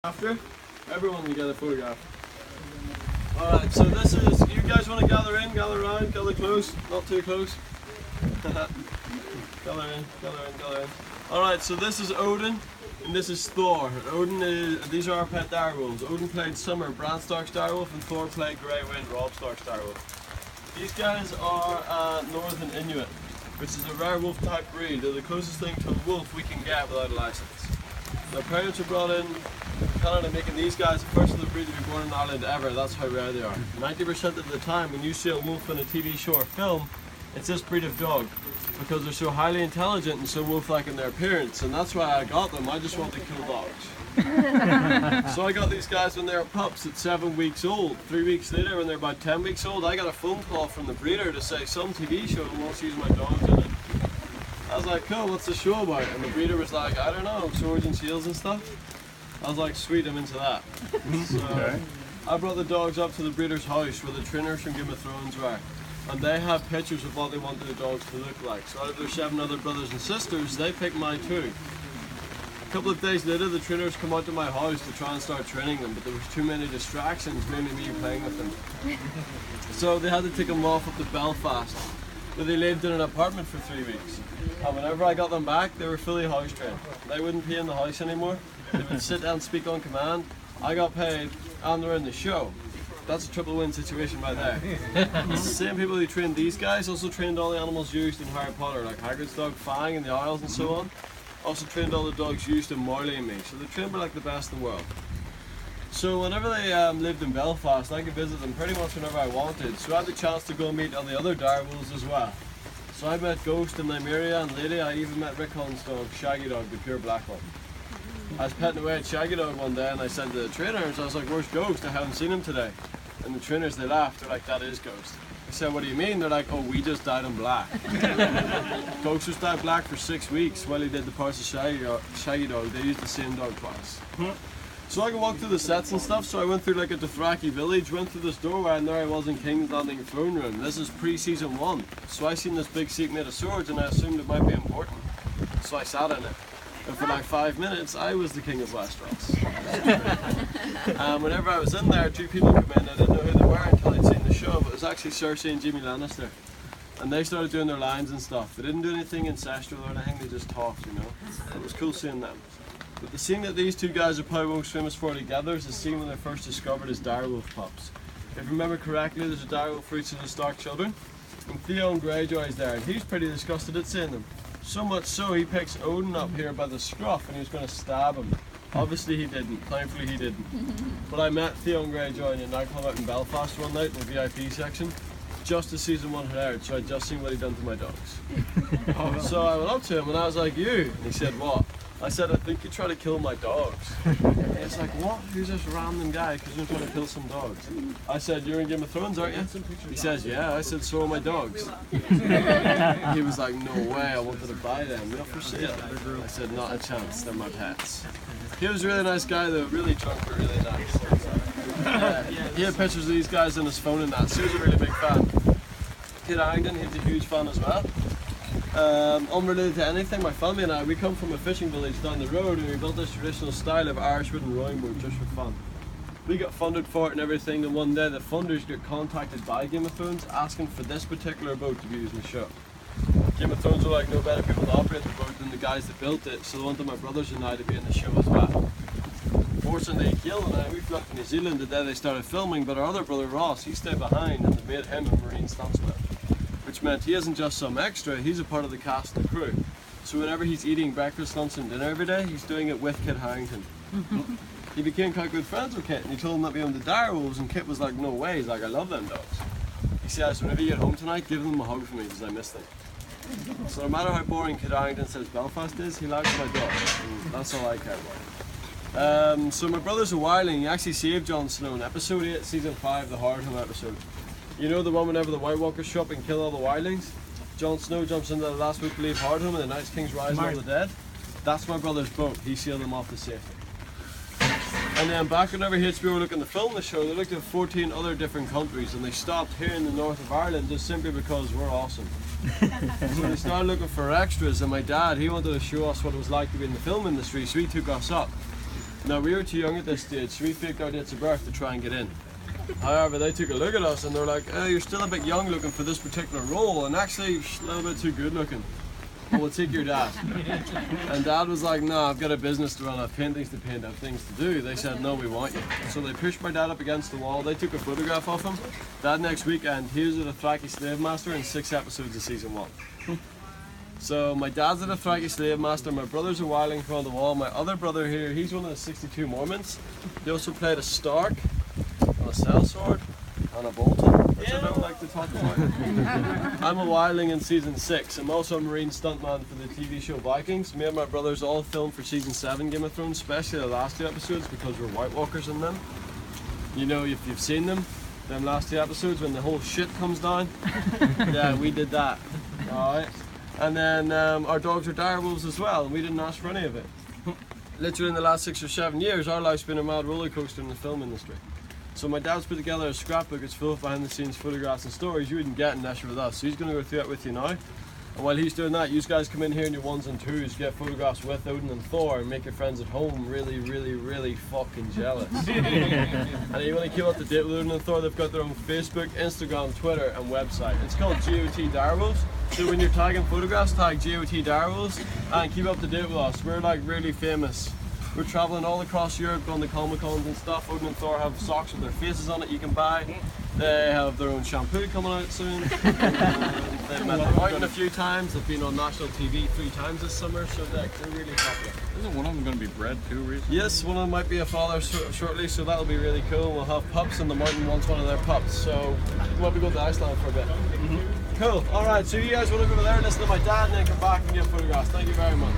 After everyone will get a photograph. Alright, so this is, you guys want to gather in, gather around, gather close, not too close. gather in. Alright, so this is Odin and this is Thor. These are our pet direwolves. Odin played Summer, Bran Stark's direwolf, and Thor played Grey Wind, Robb Stark's direwolf. These guys are Northern Inuit, which is a rare wolf type breed. They're the closest thing to a wolf we can get without a license. Their parents were brought in Canada, making these guys the first of the breed to be born in Ireland ever. That's how rare they are. 90% of the time when you see a wolf in a TV show or film, it's this breed of dog, because they're so highly intelligent and so wolf-like in their appearance, and that's why I got them. I just want to kill dogs. So I got these guys when they were pups at 7 weeks old. 3 weeks later, when they're about 10 weeks old, I got a phone call from the breeder to say some TV show wants to use my dogs in it. I was like, cool, what's the show about? And the breeder was like, I don't know, swords and shields and stuff. I was like, sweet, I'm into that. So I brought the dogs up to the breeder's house where the trainers from Game of Thrones were. And they have pictures of what they wanted the dogs to look like. So out of their 7 other brothers and sisters, they picked my 2. A couple of days later, the trainers come out to my house to try and start training them, but there was too many distractions, mainly me playing with them. So they had to take them off up to Belfast, where they lived in an apartment for 3 weeks. And whenever I got them back, they were fully house trained. They wouldn't pee in the house anymore. They would sit down and speak on command. I got paid and they're in the show. That's a triple win situation right there. The same people who trained these guys also trained all the animals used in Harry Potter, like Hagrid's dog Fang and the Owls and so on. Also trained all the dogs used in Marley and Me. So they trained me like the best in the world. So whenever they lived in Belfast, I could visit them pretty much whenever I wanted. So I had the chance to go and meet all the other direwolves as well. So I met Ghost and Nymeria and Lady. I even met Rick Holland's dog, Shaggy Dog, the pure black one. I was petting away at Shaggy Dog one day and I said to the trainers, I was like, where's Ghost? I haven't seen him today. And the trainers, they laughed. They're like, that is Ghost. I said, what do you mean? They're like, oh, we just dyed him black. Ghost was dyed black for 6 weeks while he did the parts of Shaggy Dog. They used the same dog twice. So I could walk through the sets and stuff, so I went through like a Dothraki village, went through this doorway, and there I was in King's Landing throne room. This is pre-season 1. So I seen this big seat made of swords and I assumed it might be important. So I sat in it. And for like 5 minutes, I was the king of Westeros. Whenever I was in there, 2 people came in. I didn't know who they were until I'd seen the show, but it was actually Cersei and Jaime Lannister. And they started doing their lines and stuff. They didn't do anything ancestral or anything, they just talked, you know. It was cool seeing them. But the scene that these 2 guys are probably most famous for together is the scene when they first discovered as direwolf pups. If you remember correctly, there's a direwolf for each of the Stark children. And Theon Greyjoy is there, and he's pretty disgusted at seeing them. So much so, he picks Odin up here by the scruff and he was going to stab him. Obviously he didn't, thankfully he didn't. But I met Theon Greyjoy in a nightclub out in Belfast one night in the VIP section, just as season 1 had aired, so I'd just seen what he'd done to my dogs. So I went up to him and I was like, you? And he said, what? I said, I think you try to kill my dogs. He's like, what? Who's this random guy because you're trying to kill some dogs? I said, you're in Game of Thrones, aren't you? He says, yeah. I said, so are my dogs. He was like, no way, I wanted to buy them. They're for sale. I said, not a chance, they're my pets. He was a really nice guy though, really drunk but really nice. He had pictures of these guys on his phone and that, so he was a really big fan. Kit Harington, he's a huge fan as well. Unrelated to anything, my family and I, we come from a fishing village down the road and we built this traditional style of Irish wooden rowing boat just for fun. We got funded for it and everything, and one day the funders got contacted by Game of Thrones asking for this particular boat to be used in the show. Game of Thrones were like, no better people to operate the boat than the guys that built it, so they wanted my brothers and I to be in the show as well. Fortunately, Gil and I, we flew to New Zealand the day they started filming, but our other brother Ross, he stayed behind and they made him a marine stuntsman. Which meant he isn't just some extra, he's a part of the cast and crew. So whenever he's eating breakfast, lunch and dinner every day, he's doing it with Kit Harington. He became quite good friends with Kit and he told him that we owned the direwolves, and Kit was like, no way, he's like, I love them dogs. He says, whenever you get home tonight, give them a hug for me because I miss them. So no matter how boring Kit Harington says Belfast is, he likes my dogs, and that's all I care about. So my brother's a wildling. He actually saved Jon Snow in episode 8, season 5, the Hardhome episode. You know the one whenever the White Walkers show up and kill all the wildlings? Jon Snow jumps into the last week to leave Hardhome and the Night's King's rise all the dead. That's my brother's boat. He sailed them off to safety. And then back whenever HBO were looking to film the show, they looked at 14 other different countries and they stopped here in the north of Ireland just simply because we're awesome. So they started looking for extras, and my dad, he wanted to show us what it was like to be in the film industry, so he took us up. Now we were too young at this stage, so we faked our dates of birth to try and get in. However, they took a look at us and they're like, "Oh, you're still a bit young looking for this particular role, and actually a little bit too good looking. Well, we'll take your dad." And Dad was like, "No, I've got a business to run, I've paintings to paint, I've things to do." They said, "No, we want you." So they pushed my dad up against the wall. They took a photograph of him. That next weekend, he was at a Thraki Slave Master in 6 episodes of season 1. So my dad's at a Thraki Slave Master, my brother's a wildling from the wall, my other brother here, he's one of the 62 Mormons. He also played a Stark, and a Sellsword, and a Bolton, which I don't like to talk about. I'm a wildling in season 6. I'm also a marine stuntman for the TV show Vikings. Me and my brothers all filmed for season 7 Game of Thrones, especially the last 2 episodes because we're White Walkers in them. You know, if you've seen them last 2 episodes when the whole shit comes down, yeah, we did that. Alright. And then our dogs are direwolves as well, and we didn't ask for any of it. Literally in the last 6 or 7 years, our life's been a mad roller coaster in the film industry. So my dad's put together a scrapbook. It's full of behind the scenes photographs and stories you wouldn't get unless you're with us. So he's going to go through it with you now. And while he's doing that, you guys come in here in your 1s and 2s, get photographs with Odin and Thor, and make your friends at home really, really, really fucking jealous. And if you want to keep up to date with Odin and Thor, they've got their own Facebook, Instagram, Twitter, and website. It's called GOT Direwolves. So when you're tagging photographs, tag GOT Direwolves and keep up to date with us. We're like really famous. We're traveling all across Europe, going to Comic-Cons and stuff. Odin and Thor have socks with their faces on it you can buy. They have their own shampoo coming out soon. They've met the mountain a few times. They've been on national TV 3 times this summer, so they're really popular. Isn't one of them going to be bred too recently? Yes, one of them might be a father shortly, so that'll be really cool. We'll have pups, and the mountain wants one of their pups, so we'll be going to Iceland for a bit. Cool. All right, so you guys want to go over there and listen to my dad, and then come back and get photographs. Thank you very much.